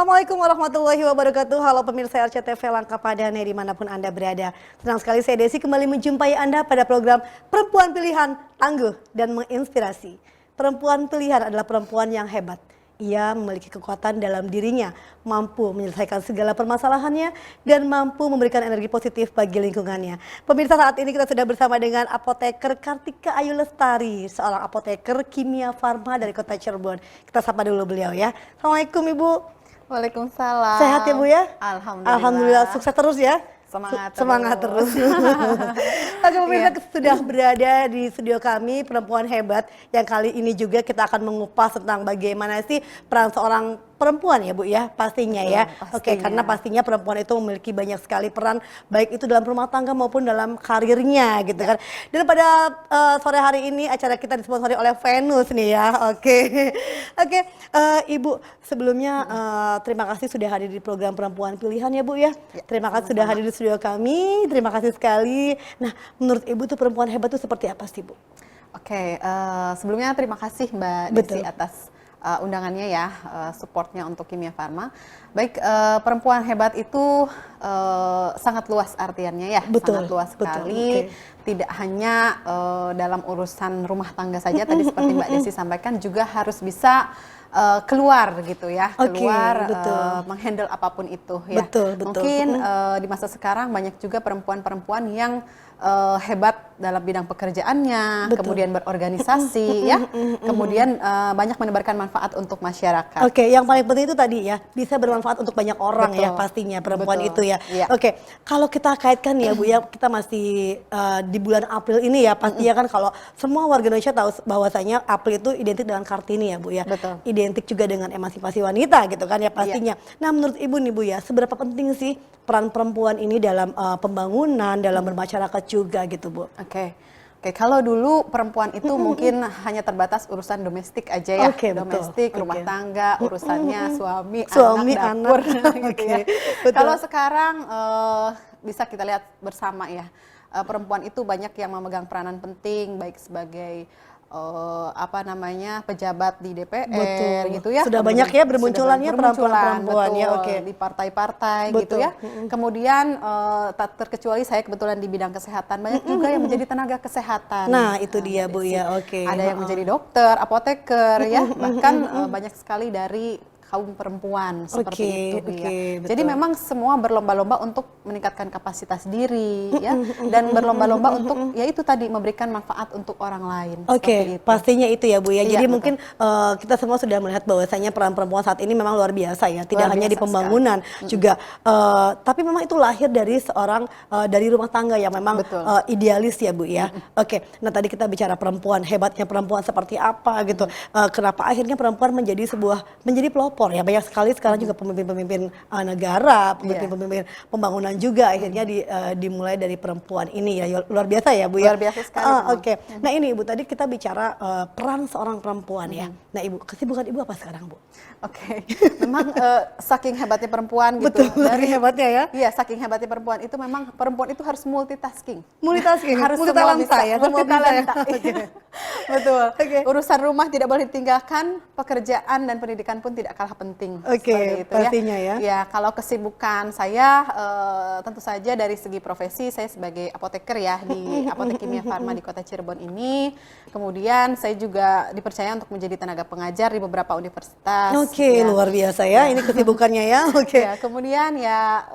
Assalamualaikum warahmatullahi wabarakatuh. Halo pemirsa RCTV Langkapadane dimanapun Anda berada. Senang sekali saya Desi kembali menjumpai Anda pada program Perempuan Pilihan, tangguh dan menginspirasi. Perempuan pilihan adalah perempuan yang hebat. Ia memiliki kekuatan dalam dirinya, mampu menyelesaikan segala permasalahannya, dan mampu memberikan energi positif bagi lingkungannya. Pemirsa, saat ini kita sudah bersama dengan apoteker Kartika Ayu Lestari, seorang apoteker kimia farma dari kota Cirebon. Kita sapa dulu beliau ya. Assalamualaikum Ibu. Waalaikumsalam. Sehat ya Bu ya? Alhamdulillah. Alhamdulillah, sukses terus ya. Semangat terus. Oke pemirsa, sudah berada di studio kami perempuan hebat yang kali ini juga kita akan mengupas tentang bagaimana sih peran seorang perempuan ya Bu ya, pastinya ya. Oke, karena pastinya perempuan itu memiliki banyak sekali peran, baik itu dalam rumah tangga maupun dalam karirnya gitu kan. Dan pada sore hari ini acara kita disponsori oleh Venus nih ya. Oke, Ibu sebelumnya terima kasih sudah hadir di program Perempuan Pilihan ya Bu ya. Terima kasih sudah hadir di studio kami, terima kasih sekali. Nah, menurut Ibu tuh perempuan hebat itu seperti apa sih Bu? Oke, sebelumnya terima kasih Mbak Desi atas undangannya ya, supportnya untuk Kimia Farma. Baik, perempuan hebat itu sangat luas artiannya ya, sangat luas sekali. Tidak hanya dalam urusan rumah tangga saja, tadi seperti Mbak Desi sampaikan, juga harus bisa keluar gitu ya, keluar menghandle apapun itu ya. Mungkin di masa sekarang banyak juga perempuan-perempuan yang hebat dalam bidang pekerjaannya, kemudian berorganisasi ya, kemudian banyak menebarkan manfaat untuk masyarakat. Oke, yang paling penting itu tadi ya, bisa bermanfaat untuk banyak orang ya pastinya perempuan itu ya. Oke, kalau kita kaitkan ya Bu ya, kita masih di bulan April ini ya, pastinya kan kalau semua warga Indonesia tahu bahwasanya April itu identik dengan Kartini ya Bu ya. Identik juga dengan emansipasi wanita gitu kan ya pastinya. Nah, menurut Ibu nih Bu ya, seberapa penting sih peran perempuan ini dalam pembangunan, dalam bermasyarakat juga gitu Bu? Oke, kalau dulu perempuan itu mungkin hanya terbatas urusan domestik aja ya, domestik, rumah tangga, urusannya suami, anak, dapur. Gitu ya. Kalau sekarang bisa kita lihat bersama ya, perempuan itu banyak yang memegang peranan penting, baik sebagai pejabat di DPR gitu ya. Sudah banyak ya bermunculannya perempuan-perempuan ya, di partai-partai gitu ya. Kemudian tak terkecuali saya kebetulan di bidang kesehatan, banyak juga yang menjadi tenaga kesehatan. Nah, itu dia Bu ya, Ada yang menjadi dokter, apoteker ya, bahkan banyak sekali dari kaum perempuan seperti itu ya. Jadi memang semua berlomba-lomba untuk meningkatkan kapasitas diri ya, dan berlomba-lomba untuk ya itu tadi memberikan manfaat untuk orang lain. Pastinya itu ya Bu ya. Jadi mungkin kita semua sudah melihat bahwasanya peran perempuan saat ini memang luar biasa ya. Tidak hanya di pembangunan juga, tapi memang itu lahir dari seorang dari rumah tangga yang memang idealis ya Bu ya. Nah tadi kita bicara perempuan, hebatnya perempuan seperti apa gitu. Kenapa akhirnya perempuan menjadi pelopor ya, banyak sekali sekarang juga pemimpin-pemimpin negara, pemimpin-pemimpin pembangunan juga akhirnya dimulai dari perempuan ini ya, luar biasa ya Bu ya. Luar biasa sekali. Nah ini Ibu tadi kita bicara peran seorang perempuan ya. Nah Ibu, kesibukan Ibu apa sekarang Bu? Memang saking hebatnya perempuan gitu. Dari hebatnya ya? Iya, saking hebatnya perempuan itu memang perempuan itu harus multitasking. Harus multitalenta ya, multitalenta. Betul. Urusan rumah tidak boleh ditinggalkan, pekerjaan dan pendidikan pun tidak kalah penting. Pastinya ya. Ya, kalau kesibukan saya tentu saja dari segi profesi saya sebagai apoteker ya di Apotek Kimia Farma di Kota Cirebon ini. Kemudian saya juga dipercaya untuk menjadi tenaga pengajar di beberapa universitas. Luar biasa ya, ini kesibukannya ya. Ya, kemudian ya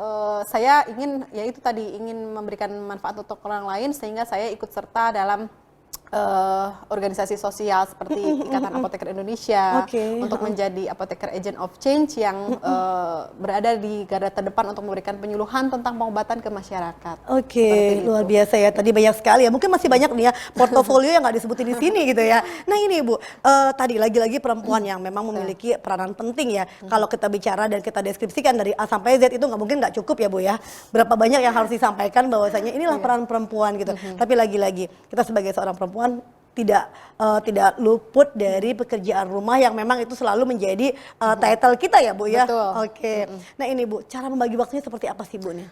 saya ingin memberikan manfaat untuk orang lain sehingga saya ikut serta dalam organisasi sosial seperti Ikatan Apoteker Indonesia untuk menjadi apoteker agent of change yang berada di garda terdepan untuk memberikan penyuluhan tentang pengobatan ke masyarakat. Luar biasa ya, tadi banyak sekali ya, mungkin masih banyak nih ya portofolio yang nggak disebutin di sini gitu ya. Nah ini Ibu, tadi lagi-lagi perempuan yang memang memiliki peranan penting ya. Kalau kita bicara dan kita deskripsikan dari A sampai Z itu nggak cukup ya Bu ya. Berapa banyak yang harus disampaikan bahwasanya inilah peran perempuan gitu. Tapi lagi-lagi kita sebagai seorang perempuan tidak luput dari pekerjaan rumah yang memang itu selalu menjadi title kita ya Bu ya. Nah ini Bu, cara membagi waktunya seperti apa sih Bu nih?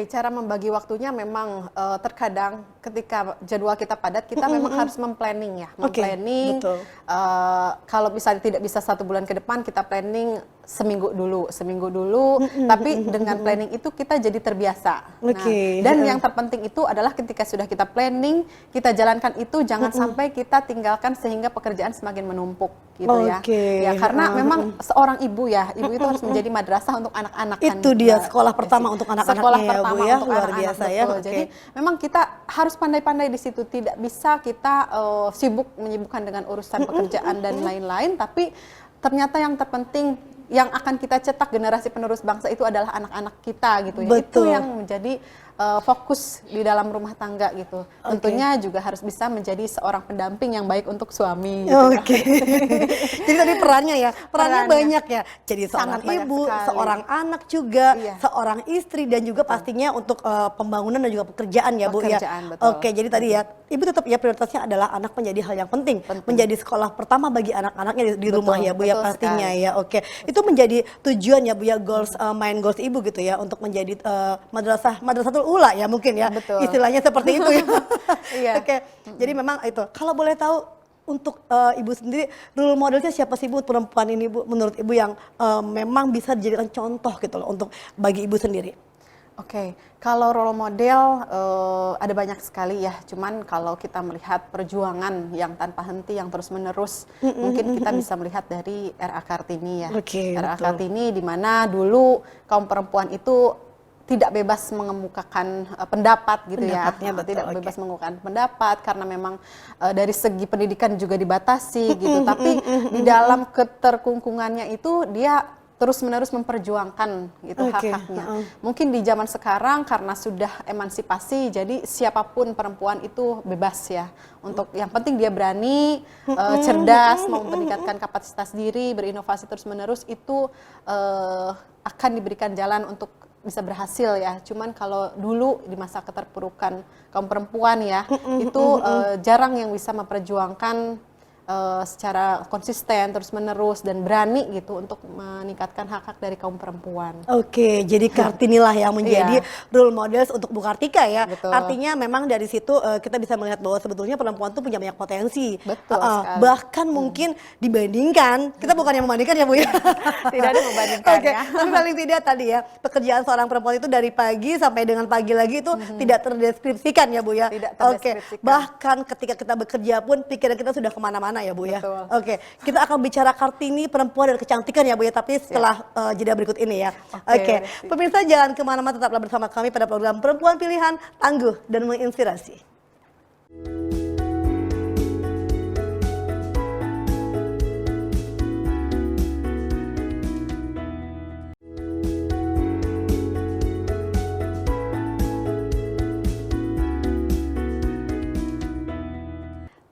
Cara membagi waktunya memang terkadang ketika jadwal kita padat, kita memang harus memplanning ya, Oke, memplanning. betul. Kalau misalnya tidak bisa 1 bulan ke depan, kita planning seminggu dulu. Tapi dengan planning itu kita jadi terbiasa. Oke. Dan yang terpenting itu adalah ketika sudah kita planning, kita jalankan itu, jangan sampai kita tinggalkan sehingga pekerjaan semakin menumpuk gitu ya. Oke. Ya karena memang seorang ibu ya, ibu itu harus menjadi madrasah untuk anak-anak. Itu dia sekolah pertama untuk anak-anaknya sekolah ya, pertama Bu ya, untuk luar anak-anak, biasa betul. ya. Oke. Jadi memang kita harus pandai-pandai di situ, tidak bisa kita menyibukkan dengan urusan pekerjaan dan lain-lain, tapi ternyata yang terpenting yang akan kita cetak generasi penerus bangsa itu adalah anak-anak kita gitu ya. Betul. Itu yang menjadi fokus di dalam rumah tangga gitu. Tentunya juga harus bisa menjadi seorang pendamping yang baik untuk suami gitu. Oke. Jadi tadi perannya Perannya. banyak ya. Jadi seorang Sangat banyak ibu, sekali. seorang anak juga, Iya. seorang istri dan juga pastinya untuk pembangunan dan juga pekerjaan ya Bu ya. Pekerjaan, betul. Oke, jadi tadi ya Ibu tetap ya prioritasnya adalah anak menjadi hal yang penting, menjadi sekolah pertama bagi anak-anaknya di Betul, rumah ya Bu ya betul pastinya sekali. ya. Oke. Itu menjadi tujuan ya Bu ya, goals goals Ibu gitu ya untuk menjadi madrasatul ula ya mungkin ya. Betul. Istilahnya seperti itu ya. Iya. Oke. Jadi memang itu. Kalau boleh tahu untuk Ibu sendiri role modelnya siapa sih Bu perempuan ini Bu menurut Ibu yang memang bisa dijadikan contoh gitu loh untuk bagi Ibu sendiri? Oke, kalau role model ada banyak sekali ya. Cuman kalau kita melihat perjuangan yang tanpa henti, yang terus-menerus, mungkin kita bisa melihat dari R.A. Kartini ya. Oke, R.A. betul. Kartini di mana dulu kaum perempuan itu tidak bebas mengemukakan pendapat gitu ya. Pendapatnya betul, Tidak oke. bebas mengemukakan pendapat karena memang dari segi pendidikan juga dibatasi gitu. Tapi di dalam keterkungkungannya itu dia terus-menerus memperjuangkan gitu Oke, hak-haknya. Mungkin di zaman sekarang karena sudah emansipasi, jadi siapapun perempuan itu bebas ya. Untuk yang penting dia berani, cerdas, mau meningkatkan kapasitas diri, berinovasi terus-menerus itu akan diberikan jalan untuk bisa berhasil ya. Cuman kalau dulu di masa keterpurukan kaum perempuan ya, itu jarang yang bisa memperjuangkan secara konsisten terus-menerus dan berani gitu untuk meningkatkan hak-hak dari kaum perempuan. Oke, jadi Kartini lah yang menjadi Iya. role models untuk Bu Kartika ya. Betul. Artinya memang dari situ kita bisa melihat bahwa sebetulnya perempuan tuh punya banyak potensi. Betul sekali. Bahkan mungkin dibandingkan, kita bukan yang membandingkan ya Bu ya. Tidak ada membandingkan Oke, ya. tapi paling tidak tadi ya, pekerjaan seorang perempuan itu dari pagi sampai dengan pagi lagi itu tidak terdeskripsikan ya Bu ya. Tidak Oke, terdeskripsikan. bahkan ketika kita bekerja pun pikiran kita sudah kemana-mana ya Bu ya. Betul. Oke, kita akan bicara Kartini perempuan dan kecantikan ya Bu ya, tapi setelah jeda berikut ini ya. Oke, Oke, pemirsa jangan kemana-mana, tetaplah bersama kami pada program Perempuan Pilihan, tangguh dan menginspirasi.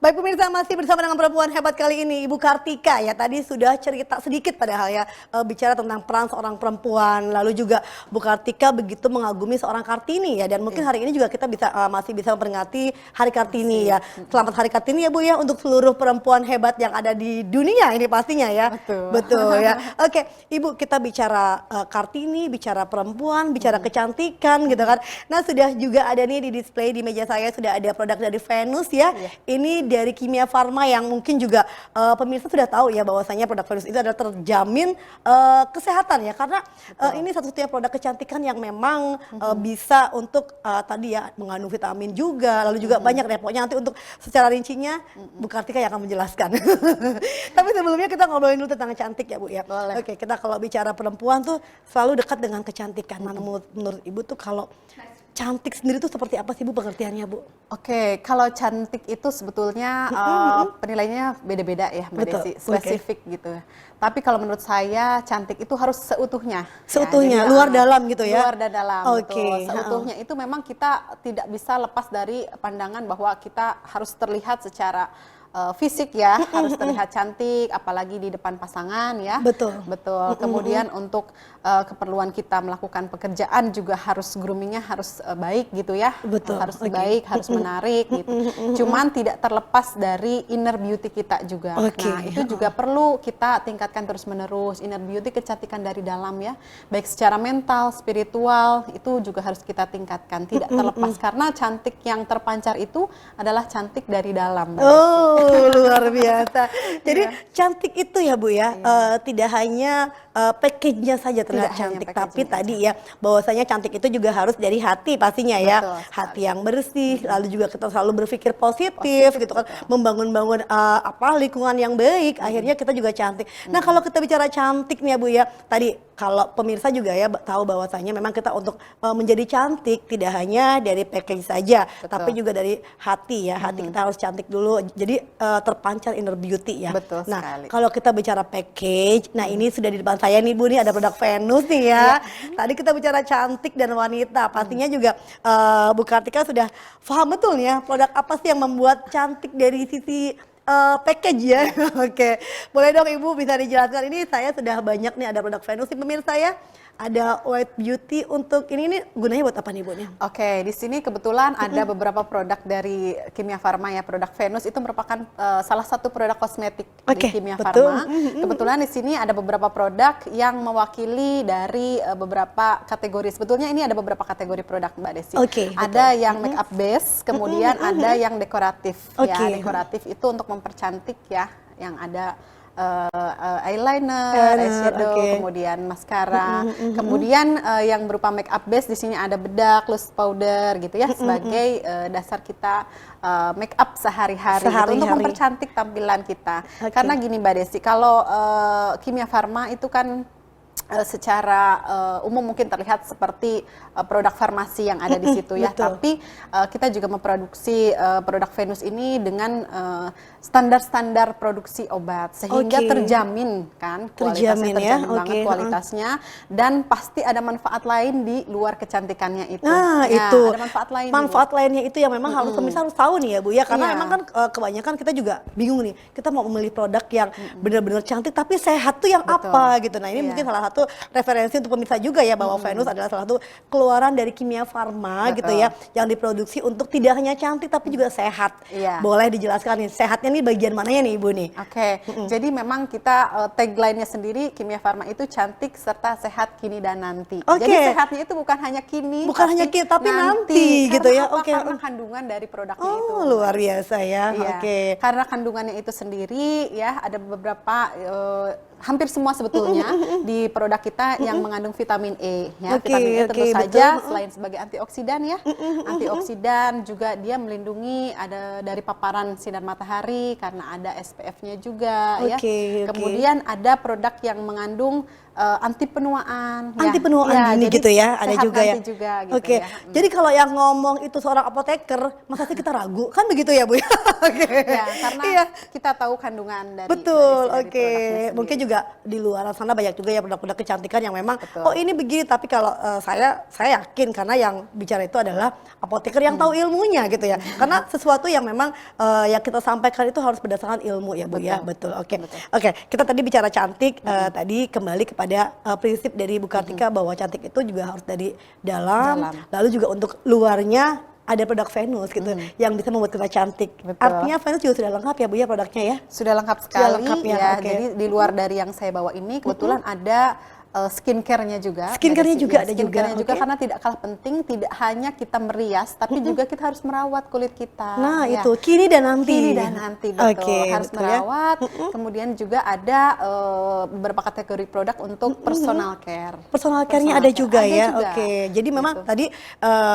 Baik pemirsa, masih bersama dengan perempuan hebat kali ini, Ibu Kartika ya. Tadi sudah cerita sedikit padahal ya, bicara tentang peran seorang perempuan. Lalu juga Bu Kartika begitu mengagumi seorang Kartini ya. Dan mungkin hari ini juga kita bisa masih bisa memperingati Hari Kartini ya. Selamat Hari Kartini ya Bu ya untuk seluruh perempuan hebat yang ada di dunia ini pastinya ya. Betul. Betul ya. Oke, Ibu kita bicara Kartini, bicara perempuan, bicara kecantikan gitu kan. Nah sudah juga ada nih di display di meja saya sudah ada produk dari Venus ya. Ini dari Kimia Farma yang mungkin juga pemirsa sudah tahu ya bahwasanya produk Venus itu adalah terjamin kesehatan ya, karena ini satu-satunya produk kecantikan yang memang bisa untuk tadi ya mengandung vitamin juga, lalu juga banyak deh pokoknya. Nanti untuk secara rincinya Bu Kartika yang akan menjelaskan. Tapi sebelumnya kita ngobrolin dulu tentang cantik ya Bu ya. Boleh. Oke, kita kalau bicara perempuan tuh selalu dekat dengan kecantikan. Nah, menurut Ibu tuh kalau cantik sendiri tuh seperti apa sih Bu pengertiannya Bu? Oke, kalau cantik itu sebetulnya penilaiannya beda-beda ya Mbak Betul, Desi, oke. spesifik gitu. Tapi kalau menurut saya cantik itu harus seutuhnya. Seutuhnya, jadi, luar dalam gitu ya? Luar dan dalam, Oke, betul. Seutuhnya itu memang kita tidak bisa lepas dari pandangan bahwa kita harus terlihat secara fisik ya, harus terlihat cantik, apalagi di depan pasangan ya. Betul. Betul. Kemudian untuk keperluan kita melakukan pekerjaan juga harus groomingnya harus baik gitu ya. Betul. Harus baik, harus menarik gitu. Cuman tidak terlepas dari inner beauty kita juga. Nah, itu juga perlu kita tingkatkan terus-menerus. Inner beauty, kecantikan dari dalam ya. Baik secara mental, spiritual, itu juga harus kita tingkatkan. Tidak terlepas karena cantik yang terpancar itu adalah cantik dari dalam. Oh, luar biasa. Jadi cantik itu ya Bu ya, tidak hanya package-nya saja terlihat cantik, tapi tadi ya bahwasanya cantik itu juga harus dari hati pastinya ya. Hati yang bersih, lalu juga kita selalu berpikir positif gitu kan, membangun-bangun lingkungan yang baik, akhirnya kita juga cantik. Nah, kalau kita bicara cantik nih ya Bu ya, tadi kalau pemirsa juga ya tahu bahwasanya memang kita untuk menjadi cantik tidak hanya dari package saja, tapi juga dari hati ya. Hati kita harus cantik dulu. Jadi terpancar inner beauty ya. Betul nah, sekali. kalau kita bicara package, nah ini sudah di depan saya nih Bu, nih ada produk Venus nih ya. Tadi kita bicara cantik dan wanita, pastinya juga Bu Kartika sudah paham betul nih ya produk apa sih yang membuat cantik dari sisi package ya. Oke, boleh dong Ibu bisa dijelaskan, ini saya sudah banyak nih ada produk Venus nih pemirsa ya. Ada white beauty untuk ini gunanya buat apa nih Bu nih? Oke, di sini kebetulan ada beberapa produk dari Kimia Farma ya. Produk Venus itu merupakan salah satu produk kosmetik di Kimia Farma. Kebetulan di sini ada beberapa produk yang mewakili dari beberapa kategori. Sebetulnya ini ada beberapa kategori produk Mbak Desi. Ada yang make up base, kemudian ada yang dekoratif. Ya, dekoratif itu untuk mempercantik ya, yang ada eyeliner, eyeshadow, kemudian maskara, kemudian yang berupa make up base di sini ada bedak, loose powder gitu ya sebagai dasar kita make up sehari-hari gitu, untuk mempercantik tampilan kita. Karena gini Mbak Desi, kalau Kimia Farma itu kan secara umum mungkin terlihat seperti produk farmasi yang ada di situ ya, tapi kita juga memproduksi produk Venus ini dengan standar-standar produksi obat sehingga terjamin kan kualitasnya, terjamin banget kualitasnya, dan pasti ada manfaat lain di luar kecantikannya itu. Nah, ya, itu ada manfaat lainnya itu yang memang harus pemirsa harus tahu nih ya Bu ya, karena memang kan kebanyakan kita juga bingung nih, kita mau memilih produk yang benar-benar cantik tapi sehat tuh yang apa gitu. Nah, ini mungkin salah satu referensi untuk pemirsa juga ya, bahwa Venus adalah salah satu keluaran dari Kimia Farma gitu ya, yang diproduksi untuk tidak hanya cantik tapi juga sehat. Boleh dijelaskan nih sehatnya nih bagian mananya nih Ibu nih? Jadi memang kita tagline-nya sendiri Kimia Farma itu cantik serta sehat kini dan nanti. Jadi sehatnya itu bukan hanya kini, tapi nanti gitu ya. Karena kandungan dari produknya itu. Luar biasa ya. Karena kandungannya itu sendiri ya, ada beberapa hampir semua sebetulnya di produk kita yang mengandung vitamin E ya. Vitamin E tentu saja selain sebagai antioksidan ya, antioksidan juga dia melindungi ada dari paparan sinar matahari karena ada SPF-nya juga ya. Kemudian ada produk yang mengandung anti penuaan ini gitu ya, ada juga ya. Gitu ya. Jadi kalau yang ngomong itu seorang apoteker, masa sih kita ragu kan begitu ya Bu? Ya, karena kita tahu kandungan dari mungkin juga di luar sana banyak juga ya produk-produk kecantikan yang memang ini begini, tapi kalau saya yakin karena yang bicara itu adalah apoteker yang tahu ilmunya gitu ya. Karena sesuatu yang memang yang kita sampaikan itu harus berdasarkan ilmu ya Bu ya. Oke, kita tadi bicara cantik, tadi kembali kepada prinsip dari Bu Kartika bahwa cantik itu juga harus dari dalam, lalu juga untuk luarnya ada produk Venus gitu yang bisa membuat kita cantik. Artinya Venus juga sudah lengkap ya Bu ya produknya ya? Sudah lengkap sekali ya. Jadi di luar dari yang saya bawa ini kebetulan ada skincare-nya juga. Skincare-nya juga ada juga. Skincare-nya juga karena tidak kalah penting, tidak hanya kita merias, tapi juga kita harus merawat kulit kita. Nah itu kini dan nanti. Kini dan nanti betul. Harus merawat. Kemudian juga ada beberapa kategori produk untuk personal care. Personal care-nya ada juga ya. Jadi memang tadi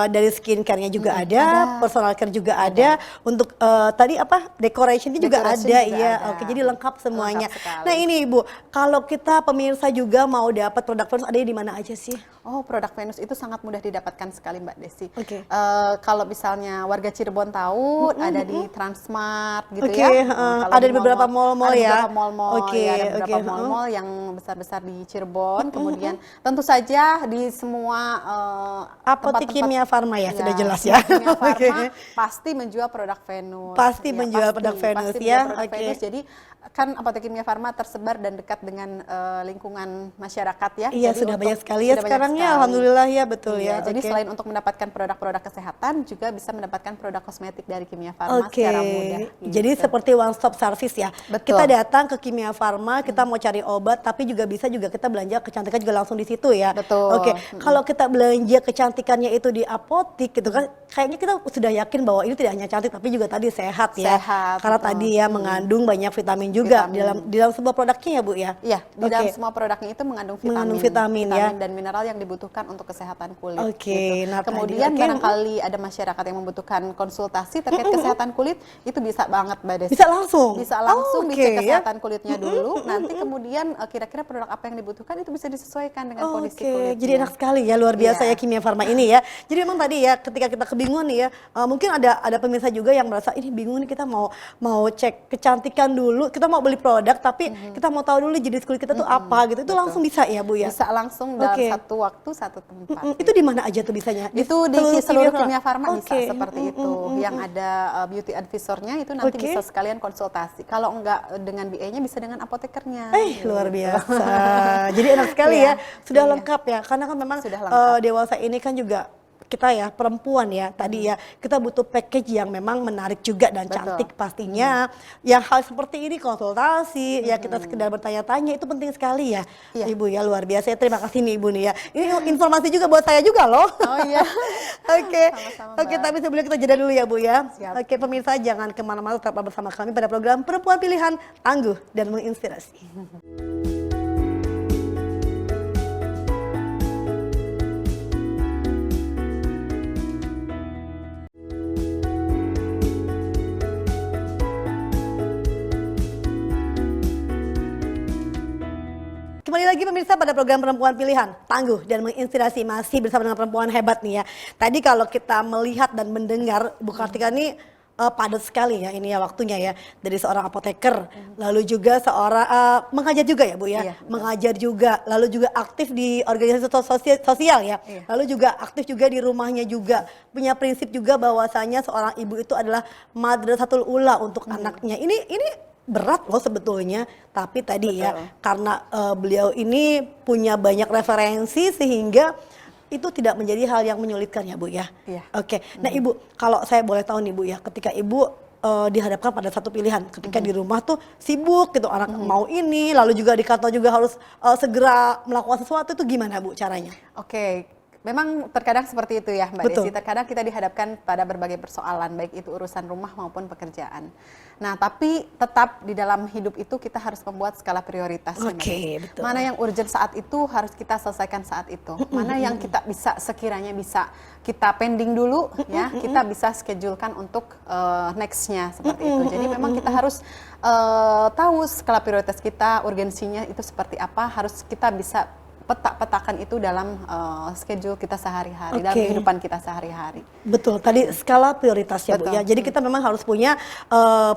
dari skincare-nya juga ada, personal care juga ada. Untuk tadi decoration-nya juga ada ya. Jadi lengkap semuanya. Nah ini Ibu, kalau kita pemirsa juga mau dapat produk Venus, ada di mana aja sih? Oh, produk Venus itu sangat mudah didapatkan sekali Mbak Desi. Oke. Kalau misalnya warga Cirebon tahu, ada di Transmart gitu Oke, ya. kalau ada di beberapa mall-mall ya. Ada beberapa mall-mall, Oke, ya, ada beberapa oke, mall-mall yang besar-besar di Cirebon. Kemudian tentu saja di semua Apotek tempat-tempat, Kimia Farma ya, sudah jelas ya. Kimia Farma Oke. pasti menjual produk Venus. Pasti Ya, menjual produk Venus pasti ya. menjual produk Oke. Venus. Jadi kan Apotek Kimia Farma tersebar dan dekat dengan lingkungan masyarakat ya. Iya, Jadi sudah untuk- banyak sekali ya sudah banyak sekarang ya, sekali. alhamdulillah ya, betul Iya, ya. jadi Oke. selain untuk mendapatkan produk-produk kesehatan, juga bisa mendapatkan produk kosmetik dari Kimia Farma Oke, secara mudah. jadi gitu. seperti one stop service ya. Betul. Kita datang ke Kimia Farma, kita mau cari obat, tapi juga bisa juga kita belanja kecantikan juga langsung di situ ya. Betul. Oke, kalau kita belanja kecantikannya itu di apotik gitu kan, kayaknya kita sudah yakin bahwa ini tidak hanya cantik tapi juga tadi sehat ya. Sehat, Karena betul. tadi ya mengandung banyak vitamin juga Vitamin. di dalam sebuah produknya ya Bu ya. Iya, di dalam Oke. semua produknya itu mengandung vitamin, Mengandung vitamin, ya. dan mineral yang dibutuhkan untuk kesehatan kulit. Oke, gitu. nah tadi, Kemudian oke. barangkali ada masyarakat yang membutuhkan konsultasi terkait kesehatan kulit, itu bisa banget Mbak Desi. Bisa langsung? Bisa langsung Oh, oke, dicek ya. kesehatan kulitnya dulu, nanti kemudian kira-kira produk apa yang dibutuhkan itu bisa disesuaikan dengan kondisi kulitnya. Jadi enak sekali ya, luar biasa Iya. ya Kimia Farma ini ya. Jadi memang tadi ya ketika kita kebingungan nih ya, mungkin ada pemirsa juga yang merasa ini bingung nih, kita mau cek kecantikan dulu, kita mau beli produk tapi kita mau tahu dulu jenis kulit kita tuh apa gitu. Itu Betul. langsung bisa ya Bu ya? Bisa langsung dalam Oke. satu waktu, satu tempat. Itu di mana aja tuh bisanya? Itu di seluruh Kimia Farma bisa Oke. seperti itu. Yang ada beauty advisornya itu nanti Oke. bisa sekalian konsultasi. Kalau enggak dengan BA-nya bisa dengan apotekernya. Luar biasa. Jadi enak sekali Iya, ya, sudah iya. lengkap ya. Karena kan memang Sudah lengkap. dewasa ini kan juga kita ya perempuan ya tadi ya kita butuh package yang memang menarik juga dan Betul. cantik pastinya. Yang hal seperti ini konsultasi ya kita sekedar bertanya-tanya itu penting sekali ya. Iya. Ibu ya, luar biasa ya, terima kasih nih Ibu nih ya. Ini informasi juga buat saya juga loh. Oh iya. Oke, Sama-sama, oke, Mbak. tapi sebelum kita jeda dulu ya Bu ya. Siap. Oke, pemirsa jangan kemana-mana, tetap bersama kami pada program Perempuan Pilihan, tangguh dan menginspirasi. Kembali lagi pemirsa pada program Perempuan Pilihan, tangguh dan menginspirasi, masih bersama dengan perempuan hebat nih ya. Tadi kalau kita melihat dan mendengar Bu Kartika ini padat sekali ya ini ya waktunya ya, dari seorang apoteker, lalu juga seorang mengajar juga ya Bu ya, Iya, betul. mengajar juga, lalu juga aktif di organisasi sosial ya, Iya. lalu juga aktif juga di rumahnya juga, punya prinsip juga bahwasanya seorang ibu itu adalah madrasatul ula untuk anaknya. Ini berat loh sebetulnya, tapi tadi ya Betul. karena beliau ini punya banyak referensi sehingga itu tidak menjadi hal yang menyulitkan ya Bu ya. Iya. Oke, nah Ibu kalau saya boleh tahu nih Bu ya, ketika Ibu dihadapkan pada satu pilihan, ketika di rumah tuh sibuk gitu, anak mau ini, lalu juga di kantor juga harus segera melakukan sesuatu, itu gimana Bu caranya? Oke, memang terkadang seperti itu ya Mbak Betul. Desi. Terkadang kita dihadapkan pada berbagai persoalan, baik itu urusan rumah maupun pekerjaan. Nah, tapi tetap di dalam hidup itu kita harus membuat skala prioritas. ya, Mbak Oke, Desi. betul. Mana yang urgent saat itu harus kita selesaikan saat itu. Mana yang kita bisa sekiranya bisa kita pending dulu ya, kita bisa schedulekan untuk nextnya seperti itu. Jadi memang kita harus tahu skala prioritas kita, urgensinya itu seperti apa, harus kita bisa petakan itu dalam schedule kita sehari-hari, dalam Oke. kehidupan kita sehari-hari. Betul, tadi skala prioritas ya Bu Betul. ya. Jadi kita memang harus punya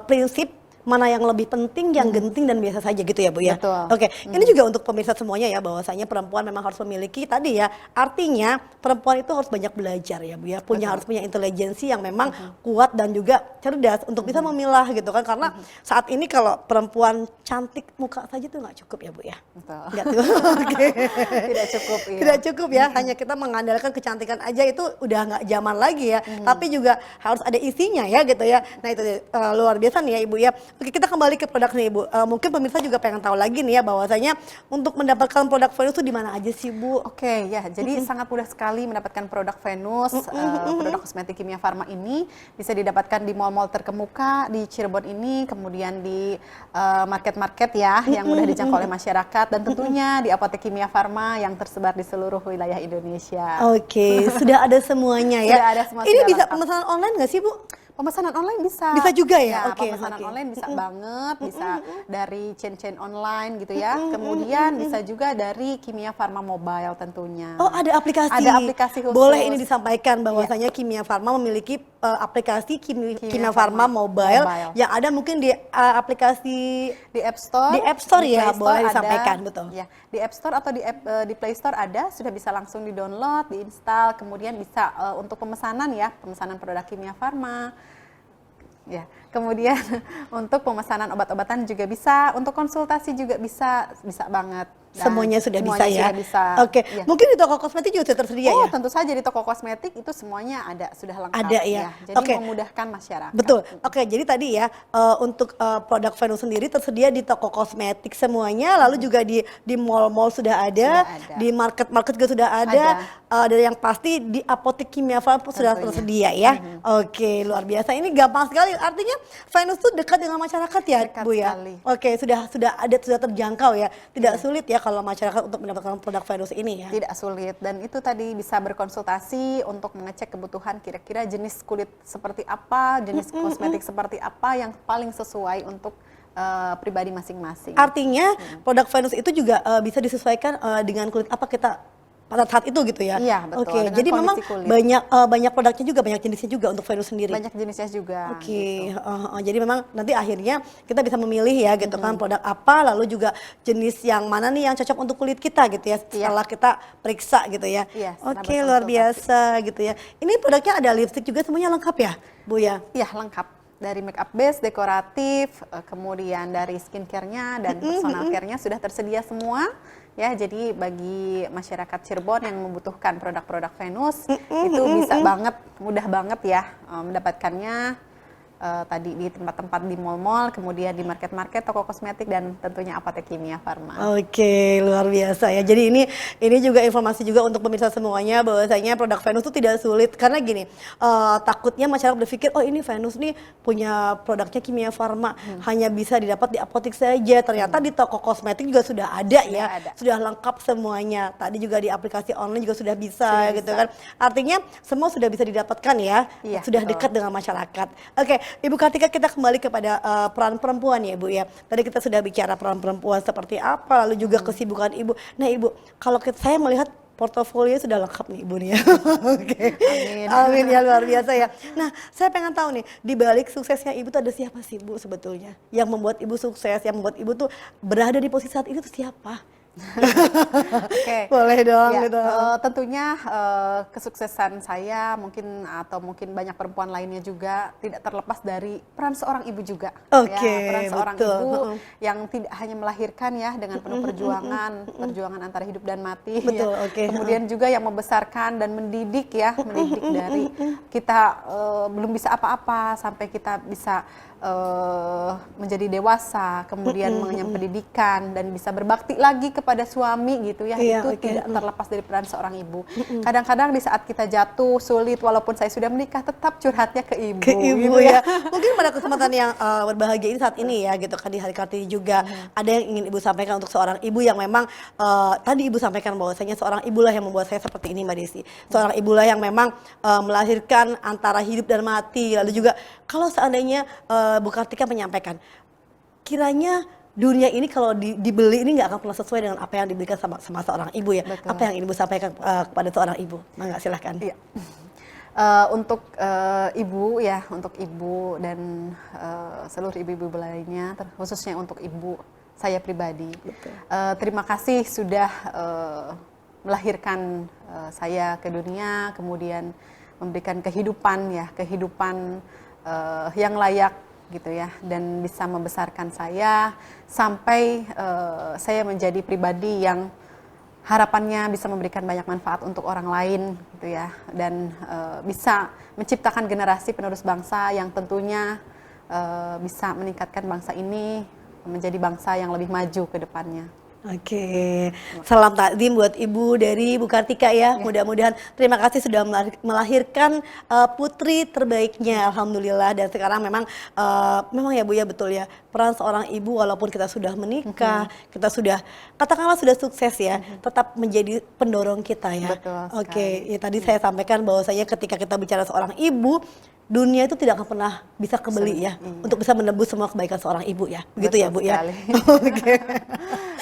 prinsip mana yang lebih penting, yang genting dan biasa saja gitu ya Bu ya. Betul. Oke, ini juga untuk pemirsa semuanya ya, bahwasanya perempuan memang harus memiliki tadi ya, artinya perempuan itu harus banyak belajar ya Bu ya, harus punya intelijensi yang memang kuat dan juga cerdas untuk bisa memilah gitu kan, karena saat ini kalau perempuan cantik muka saja tuh nggak cukup ya Bu ya. Betul. Nggak tuh. Oke. Tidak cukup, iya. Tidak cukup ya, hanya kita mengandalkan kecantikan aja itu udah nggak zaman lagi ya. Tapi juga harus ada isinya ya gitu ya. Nah itu luar biasa nih ya Ibu ya. Oke, kita kembali ke produk nih Ibu. Mungkin pemirsa juga pengen tahu lagi nih ya, bahwasanya untuk mendapatkan produk Venus itu di mana aja sih Bu? Oke, ya, jadi sangat mudah sekali mendapatkan produk Venus, produk kosmetik Kimia Farma ini bisa didapatkan di mall-mall terkemuka di Cirebon ini, kemudian di market-market ya yang mudah dijangkau oleh masyarakat, dan tentunya di Apotek Kimia Farma yang tersebar di seluruh wilayah Indonesia. Oke, sudah ada semuanya ya. Sudah ada semua, Ini sudah bisa lengkap. pemesanan online nggak sih Bu? Pemesanan online bisa. Bisa juga ya? Oke, pemesanan oke. online bisa banget, bisa dari chain-chain online gitu ya. Kemudian bisa juga dari Kimia Farma Mobile tentunya. Oh, ada aplikasi. Ada aplikasi khusus. Boleh ini disampaikan bahwasanya Kimia Farma memiliki aplikasi Kimia Farma Mobile yang ada mungkin di aplikasi di App Store. Di App Store di ya, Play Store boleh ada, disampaikan, betul. Ya, di App Store atau di Play Store ada, sudah bisa langsung di-download, diinstal, kemudian bisa untuk pemesanan ya, pemesanan produk Kimia Farma. Ya, kemudian untuk pemesanan obat-obatan juga bisa, untuk konsultasi juga bisa banget. Dan semuanya sudah bisa ya. Sudah bisa. Oke, ya. mungkin di toko kosmetik juga sudah tersedia ya? Tentu saja di toko kosmetik itu semuanya ada, sudah lengkap. Ada ya. Jadi memudahkan masyarakat. Betul. Oke, jadi tadi ya untuk produk Venus sendiri tersedia di toko kosmetik semuanya, lalu juga di mall-mall sudah ada, di market-market juga sudah ada. Dan yang pasti di apotek Kimia Farma sudah tersedia ya. Oke, luar biasa. Ini gampang sekali. Artinya Venus tuh dekat dengan masyarakat ya, dekat Bu ya. sekali. Oke, sudah terjangkau ya. Tidak sulit ya kalau masyarakat untuk mendapatkan produk Venus ini ya. Tidak sulit, dan itu tadi bisa berkonsultasi untuk mengecek kebutuhan kira-kira jenis kulit seperti apa, jenis kosmetik seperti apa yang paling sesuai untuk pribadi masing-masing. Artinya produk Venus itu juga bisa disesuaikan dengan kulit apa kita pada saat itu gitu ya. Iya, betul. Oke, jadi memang kulit. banyak produknya juga, banyak jenisnya juga untuk Venus sendiri. Banyak jenisnya juga. Oke, gitu. Jadi memang nanti akhirnya kita bisa memilih ya gitu kan produk apa, lalu juga jenis yang mana nih yang cocok untuk kulit kita gitu ya setelah kita periksa gitu ya. Iya, oke, luar biasa gitu ya. Ini produknya ada lipstick juga, semuanya lengkap ya, Bu ya? Iya, lengkap. Dari makeup base, dekoratif, kemudian dari skincare-nya dan personal care-nya sudah tersedia semua. Ya, jadi bagi masyarakat Cirebon yang membutuhkan produk-produk Venus itu bisa banget, mudah banget ya mendapatkannya tadi di tempat-tempat di mall-mall, kemudian di market-market, toko kosmetik, dan tentunya apotek Kimia Farma. Oke, luar biasa ya. Jadi ini juga informasi juga untuk pemirsa semuanya bahwasanya produk Venus itu tidak sulit karena gini, takutnya masyarakat berpikir oh ini Venus nih punya produknya Kimia Farma hanya bisa didapat di apotek saja. Ternyata di toko kosmetik juga sudah ada ya, sudah lengkap semuanya. Tadi juga di aplikasi online juga sudah bisa gitu kan. Artinya semua sudah bisa didapatkan ya, sudah dekat dengan masyarakat. Oke, Ibu Kartika, kita kembali kepada peran perempuan ya Bu ya. Tadi kita sudah bicara peran perempuan seperti apa, lalu juga kesibukan Ibu. Nah Ibu, kalau saya melihat portofolio sudah lengkap nih Ibu nih ya. Oke. Amin. Amin ya, luar biasa ya. Nah, saya pengen tahu nih, di balik suksesnya Ibu tuh ada siapa sih Bu sebetulnya? Yang membuat Ibu sukses, yang membuat Ibu tuh berada di posisi saat itu tuh siapa? Oke. Boleh dong ya, gitu. Tentunya kesuksesan saya mungkin banyak perempuan lainnya juga tidak terlepas dari peran seorang ibu juga. Oke, ya, peran seorang betul. ibu yang tidak hanya melahirkan ya dengan penuh perjuangan antara hidup dan mati. Betul, ya. oke. Kemudian juga yang membesarkan dan mendidik ya, mendidik dari kita belum bisa apa-apa sampai kita bisa menjadi dewasa, kemudian mengenyam pendidikan dan bisa berbakti lagi kepada suami gitu ya. Itu tidak terlepas dari peran seorang ibu. Kadang-kadang di saat kita jatuh sulit, walaupun saya sudah menikah, tetap curhatnya ke ibu. Ke ibu gitu ya. Mungkin pada kesempatan yang berbahagia ini saat ini ya gitu kan, di Hari Kartini juga ada yang ingin Ibu sampaikan untuk seorang ibu yang memang tadi Ibu sampaikan bahwasanya seorang ibulah yang membuat saya seperti ini Mbak Desi. Seorang ibulah yang memang melahirkan antara hidup dan mati. Lalu juga kalau seandainya Bu Kartika menyampaikan, kiranya dunia ini kalau dibeli ini nggak akan pernah sesuai dengan apa yang diberikan sama seorang ibu ya. Betul. Apa yang Ibu sampaikan kepada seorang ibu? Mangga silahkan. Iya. Untuk ibu ya, untuk ibu dan seluruh ibu-ibu lainnya, khususnya untuk ibu saya pribadi. Terima kasih sudah melahirkan saya ke dunia, kemudian memberikan kehidupan yang layak gitu ya, dan bisa membesarkan saya sampai saya menjadi pribadi yang harapannya bisa memberikan banyak manfaat untuk orang lain gitu ya, dan bisa menciptakan generasi penerus bangsa yang tentunya bisa meningkatkan bangsa ini menjadi bangsa yang lebih maju ke depannya. Oke, salam takdim buat Ibu dari Bu Kartika ya. Mudah-mudahan terima kasih sudah melahirkan putri terbaiknya, alhamdulillah. Dan sekarang memang ya Bu ya, betul ya, peran seorang ibu walaupun kita sudah menikah, kita sudah katakanlah sudah sukses ya, tetap menjadi pendorong kita ya. Betul sekali. Oke, ya tadi saya sampaikan bahwasanya ketika kita bicara seorang ibu, dunia itu tidak akan pernah bisa kebeli ya, untuk bisa menebus semua kebaikan seorang ibu ya, begitu ya Bu ya. Oke.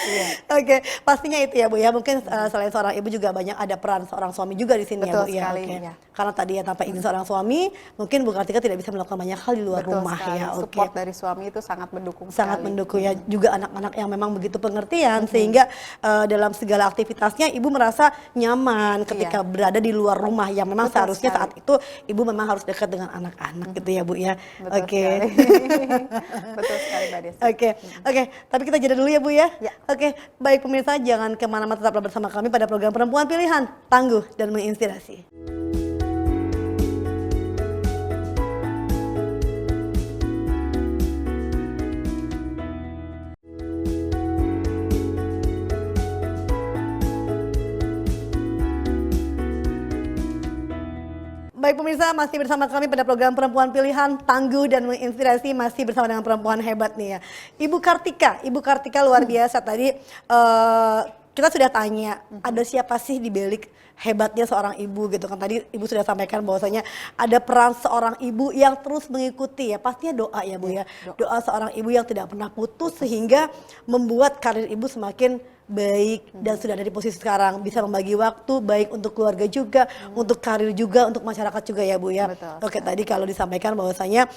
Iya. Oke, pastinya itu ya Bu ya. Mungkin selain seorang ibu juga banyak ada peran seorang suami juga di sini ya Betul Bu ya. sekali, Oke. ya. Karena tadi ya tanpa izin seorang suami, mungkin Bu Kartika tidak bisa melakukan banyak hal di luar Betul rumah sekali. ya. Oke. Support dari suami itu sangat mendukung Sangat sekali. mendukung ya, juga anak-anak yang memang begitu pengertian sehingga dalam segala aktivitasnya ibu merasa nyaman ketika berada di luar rumah yang memang Betul seharusnya sekali. saat itu ibu memang harus dekat dengan anak-anak gitu ya Bu ya. Betul Oke. sekali. Betul sekali Mbak Desi. Oke, oke, tapi kita jeda dulu ya Bu ya. Ya. Oke, baik pemirsa, jangan kemana-mana, tetaplah bersama kami pada program Perempuan Pilihan, tangguh dan menginspirasi. Baik pemirsa, masih bersama kami pada program Perempuan Pilihan, tangguh dan menginspirasi, masih bersama dengan perempuan hebat nih ya. Ibu Kartika luar biasa tadi. Kita sudah tanya, ada siapa sih di balik hebatnya seorang ibu gitu kan. Tadi ibu sudah sampaikan bahwasanya ada peran seorang ibu yang terus mengikuti ya. Pastinya doa ya Bu ya. Doa seorang ibu yang tidak pernah putus sehingga membuat karir ibu semakin baik dan sudah ada di posisi sekarang, bisa membagi waktu baik untuk keluarga juga, untuk karir juga, untuk masyarakat juga ya Bu ya. Betul. Oke, tadi kalau disampaikan bahwasanya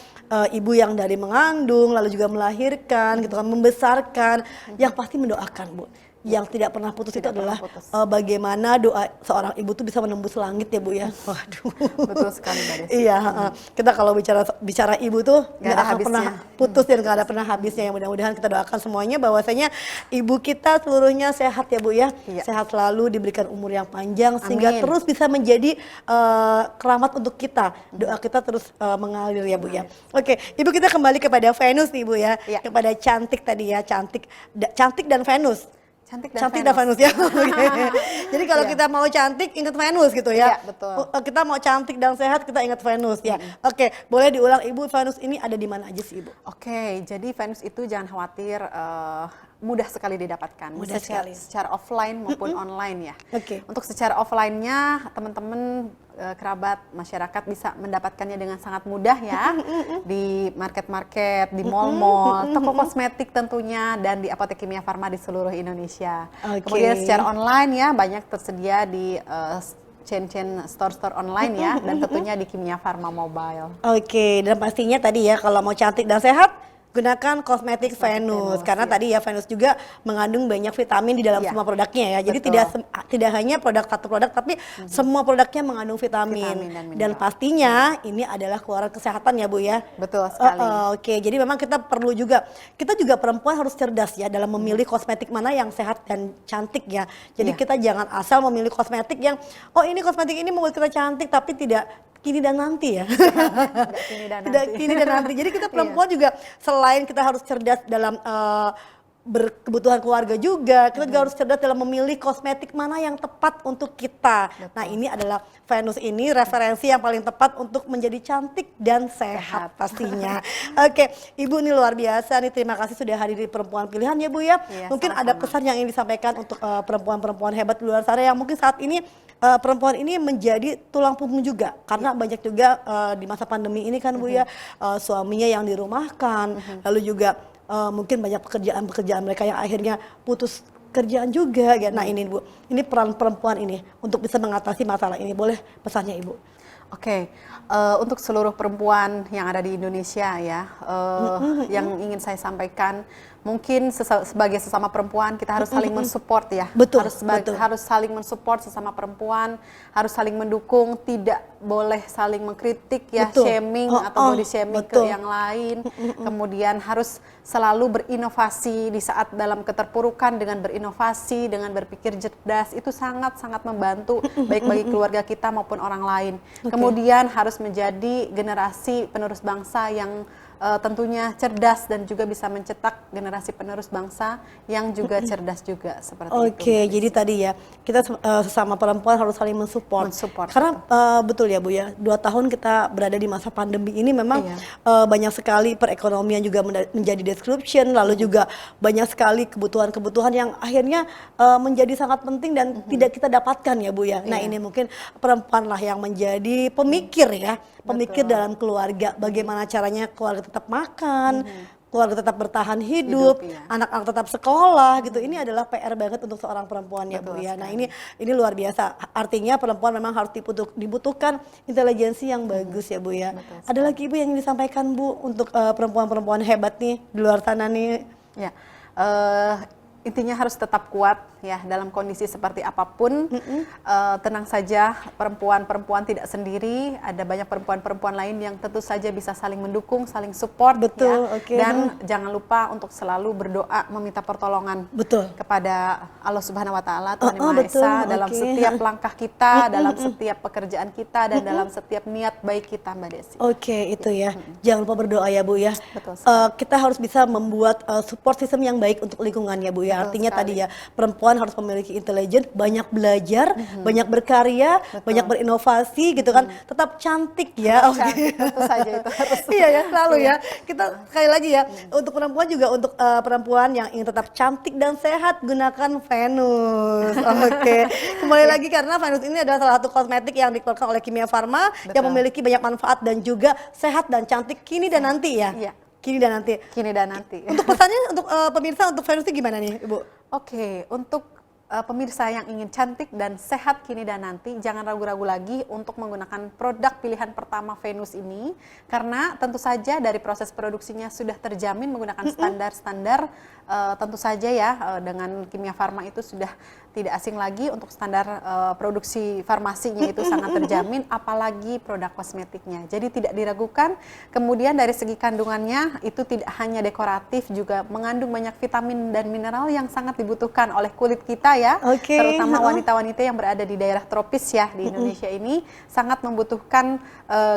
ibu yang dari mengandung lalu juga melahirkan gitu kan, membesarkan, yang pasti mendoakan Bu. Yang tidak pernah putus itu adalah bagaimana doa seorang ibu tuh bisa menembus langit ya Bu ya. Waduh. Betul sekali Mbak Desi. Iya, kita kalau bicara ibu tuh nggak akan habisnya. pernah putus dan nggak ada pernah habisnya. Yang mudah-mudahan kita doakan semuanya bahwasanya ibu kita seluruhnya sehat ya Bu ya. Iya. Sehat selalu, diberikan umur yang panjang sehingga Amin. terus bisa menjadi keramat untuk kita. Doa kita terus mengalir ya Bu ya. Oke, ibu kita kembali kepada Venus nih Bu ya. Iya. Kepada cantik tadi ya, cantik dan Venus. Cantik Dan Venus ya. Oke. Jadi kalau kita mau cantik ingat Venus gitu ya. Iya, betul. Kita mau cantik dan sehat kita ingat Venus ya. Oke, boleh diulang Ibu, Venus ini ada di mana aja sih Ibu? Oke, jadi Venus itu jangan khawatir, mudah sekali didapatkan. Mudah sekali. Secara offline maupun online ya. Oke. Untuk secara offline-nya teman-teman kerabat masyarakat bisa mendapatkannya dengan sangat mudah ya di market-market, di mall-mall, toko kosmetik tentunya, dan di apotek Kimia Farma di seluruh Indonesia. Oke. Kemudian secara online ya banyak tersedia di chain-chain store-store online ya, dan tentunya di Kimia Farma Mobile. Oke, dan pastinya tadi ya kalau mau cantik dan sehat gunakan kosmetik Venus karena tadi ya Venus juga mengandung banyak vitamin di dalam semua produknya ya. Jadi tidak hanya satu produk tapi semua produknya mengandung vitamin dan dan pastinya ini adalah keluaran kesehatan ya Bu ya. Betul sekali. Oke, jadi memang kita perlu juga, kita juga perempuan harus cerdas ya dalam memilih kosmetik mana yang sehat dan cantik ya. Jadi kita jangan asal memilih kosmetik yang ini kosmetik ini membuat kita cantik tapi tidak kini dan nanti ya. Tidak kini dan nanti. Jadi kita perempuan juga selain kita harus cerdas dalam berkebutuhan keluarga juga, kita juga harus cerdas dalam memilih kosmetik mana yang tepat untuk kita. Nah ini adalah Venus ini referensi yang paling tepat untuk menjadi cantik dan sehat pastinya. Oke, Ibu ini luar biasa nih, terima kasih sudah hadir di Perempuan Pilihan ya Bu ya. Mungkin ada pesan yang ingin disampaikan untuk perempuan-perempuan hebat di luar sana yang mungkin saat ini perempuan ini menjadi tulang punggung juga karena banyak juga di masa pandemi ini kan Bu ya, suaminya yang dirumahkan, lalu juga mungkin banyak pekerjaan mereka yang akhirnya putus kerjaan juga ya. Nah ini Bu, ini peran perempuan ini untuk bisa mengatasi masalah ini, boleh pesannya Ibu? Oke, untuk seluruh perempuan yang ada di Indonesia ya, yang ingin saya sampaikan, mungkin sebagai sesama perempuan kita harus saling mensupport ya. Betul, harus saling mensupport sesama perempuan, harus saling mendukung, tidak boleh saling mengkritik ya, shaming atau body shaming ke yang lain. Kemudian harus selalu berinovasi di saat dalam keterpurukan, dengan berinovasi, dengan berpikir cerdas, itu sangat-sangat membantu baik bagi keluarga kita maupun orang lain. Kemudian harus menjadi generasi penerus bangsa yang tentunya cerdas dan juga bisa mencetak generasi penerus bangsa yang juga cerdas juga seperti itu. Oke, jadi tadi ya kita sesama perempuan harus saling mensupport. Karena betul ya Bu ya, 2 tahun kita berada di masa pandemi ini memang banyak sekali perekonomian juga menjadi disruption, lalu juga banyak sekali kebutuhan-kebutuhan yang akhirnya menjadi sangat penting dan tidak kita dapatkan ya Bu ya. Nah ini mungkin perempuan lah yang menjadi pemikir ya, pemikir dalam keluarga, bagaimana caranya keluarga tetap makan, keluarga tetap bertahan hidup, anak-anak tetap sekolah gitu. Ini adalah PR banget untuk seorang perempuan ya Bu ya. Nah ini luar biasa. Artinya perempuan memang harus dibutuhkan intelijensi yang bagus ya Bu ya. Ada lagi Ibu yang ingin disampaikan Bu untuk perempuan-perempuan hebat nih di luar sana nih? Ya, intinya harus tetap kuat ya dalam kondisi seperti apapun. Tenang saja, perempuan-perempuan tidak sendiri. Ada banyak perempuan-perempuan lain yang tentu saja bisa saling mendukung, saling support. Betul, ya. oke. Dan jangan lupa untuk selalu berdoa meminta pertolongan kepada Allah Subhanahu Wa Taala, Tuhan Yang Maha Esa dalam setiap langkah kita, dalam setiap pekerjaan kita, dan dalam setiap niat baik kita, Mbak Desi. Oke, itu ya. Jangan lupa berdoa ya Bu ya. Betul. Kita harus bisa membuat support system yang baik untuk lingkungan ya Bu ya. Artinya tadi ya, perempuan harus memiliki intelijen, banyak belajar, banyak berkarya, banyak berinovasi gitu kan, tetap cantik ya. Tentu saja itu harus. Iya ya, selalu ya. Kita sekali lagi ya, untuk perempuan juga, untuk perempuan yang ingin tetap cantik dan sehat, gunakan Venus. Oke. Kembali lagi karena Venus ini adalah salah satu kosmetik yang dikeluarkan oleh Kimia Farma yang memiliki banyak manfaat dan juga sehat dan cantik kini dan nanti ya. Iya. Kini dan nanti. Kini dan nanti. Untuk pesannya untuk pemirsa untuk Venus ini gimana nih, Ibu? Oke, untuk pemirsa yang ingin cantik dan sehat kini dan nanti, jangan ragu-ragu lagi untuk menggunakan produk pilihan pertama Venus ini, karena tentu saja dari proses produksinya sudah terjamin menggunakan standar-standar, tentu saja ya dengan Kimia Farma itu sudah tidak asing lagi untuk standar produksi farmasinya itu sangat terjamin, apalagi produk kosmetiknya. Jadi tidak diragukan. Kemudian dari segi kandungannya itu tidak hanya dekoratif, juga mengandung banyak vitamin dan mineral yang sangat dibutuhkan oleh kulit kita ya, terutama wanita-wanita yang berada di daerah tropis ya di Indonesia ini sangat membutuhkan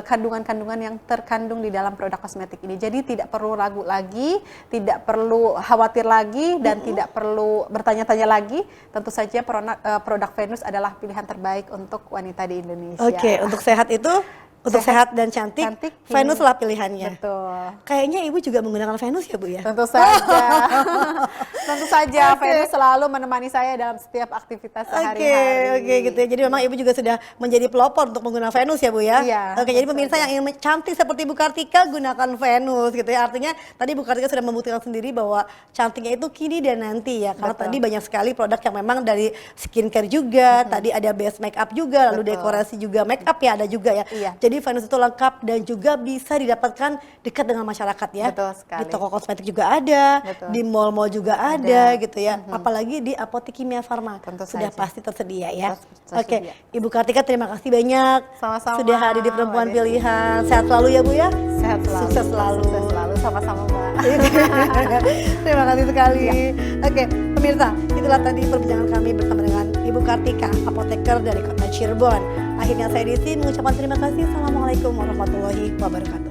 kandungan-kandungan yang terkandung di dalam produk kosmetik ini. Jadi tidak perlu ragu lagi, tidak perlu khawatir lagi, dan tidak perlu bertanya-tanya lagi. Tentu saja produk Venus adalah pilihan terbaik untuk wanita di Indonesia. Oke, untuk sehat itu, untuk sehat dan cantik Venus lah pilihannya. Betul. Kayaknya Ibu juga menggunakan Venus ya Bu ya? Tentu saja. Tentu saja Venus selalu menemani saya dalam setiap aktivitas sehari-hari. Oke gitu ya. Jadi memang Ibu juga sudah menjadi pelopor untuk menggunakan Venus ya Bu ya? Iya. Oke, jadi pemirsa yang ingin cantik seperti Bu Kartika, gunakan Venus gitu ya. Artinya tadi Bu Kartika sudah membuktikan sendiri bahwa cantiknya itu kini dan nanti ya. Karena tadi banyak sekali produk yang memang dari skincare juga, tadi ada base makeup juga, lalu dekorasi juga makeup ya ada juga ya. Iya. Jadi Venus itu lengkap dan juga bisa didapatkan dekat dengan masyarakat ya. Betul sekali. Di toko kosmetik juga ada, di mall-mall juga ada gitu ya. Apalagi di apotek Kimia Farma sudah pasti tersedia ya. Oke, Ibu Kartika terima kasih banyak. Sama-sama. Sudah hadir di Perempuan Pilihan. Sehat selalu ya Bu ya. Sehat selalu. Sukses selalu. Sukses selalu. Sama-sama Mbak. Terima kasih sekali. Oke, pemirsa, itulah tadi perbincangan kami bersama dengan Ibu Kartika, apoteker dari Kota Cirebon. Akhirnya saya Desi mengucapkan terima kasih. Assalamualaikum warahmatullahi wabarakatuh.